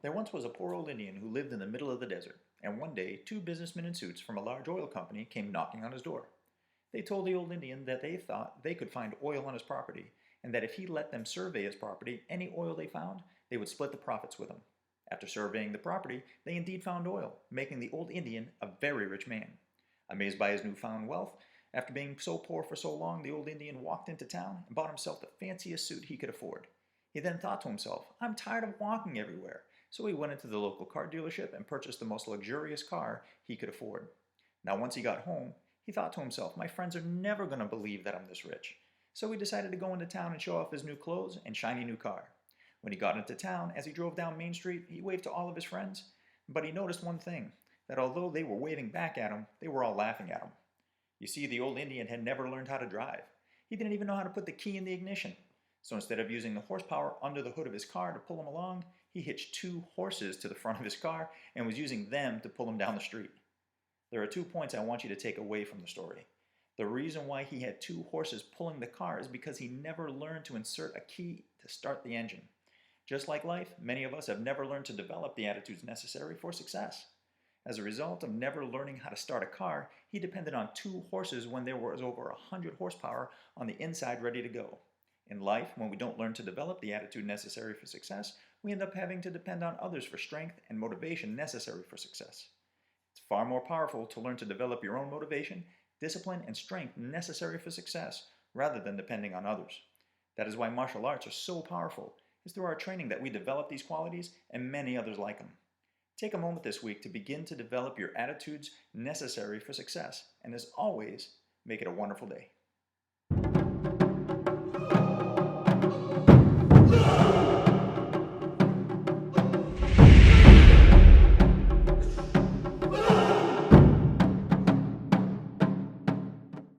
There once was a poor old Indian who lived in the middle of the desert, and one day two businessmen in suits from a large oil company came knocking on his door. They told the old Indian that they thought they could find oil on his property, and that if he let them survey his property, any oil they found, they would split the profits with him. After surveying the property, they indeed found oil, making the old Indian a very rich man. Amazed by his newfound wealth, after being so poor for so long, the old Indian walked into town and bought himself the fanciest suit he could afford. He then thought to himself, I'm tired of walking everywhere. So he went into the local car dealership and purchased the most luxurious car he could afford. Now, once he got home, he thought to himself, my friends are never going to believe that I'm this rich. So he decided to go into town and show off his new clothes and shiny new car. When he got into town, as he drove down Main Street, he waved to all of his friends, but he noticed one thing, that although they were waving back at him, they were all laughing at him. You see, the old Indian had never learned how to drive. He didn't even know how to put the key in the ignition. So instead of using the horsepower under the hood of his car to pull him along, he hitched two horses to the front of his car and was using them to pull him down the street. There are 2 points I want you to take away from the story. The reason why he had two horses pulling the car is because he never learned to insert a key to start the engine. Just like life, many of us have never learned to develop the attitudes necessary for success. As a result of never learning how to start a car, he depended on two horses when there was over 100 horsepower on the inside ready to go. In life, when we don't learn to develop the attitude necessary for success, we end up having to depend on others for strength and motivation necessary for success. It's far more powerful to learn to develop your own motivation, discipline, and strength necessary for success rather than depending on others. That is why martial arts are so powerful. It's through our training that we develop these qualities and many others like them. Take a moment this week to begin to develop your attitudes necessary for success, and as always, make it a wonderful day.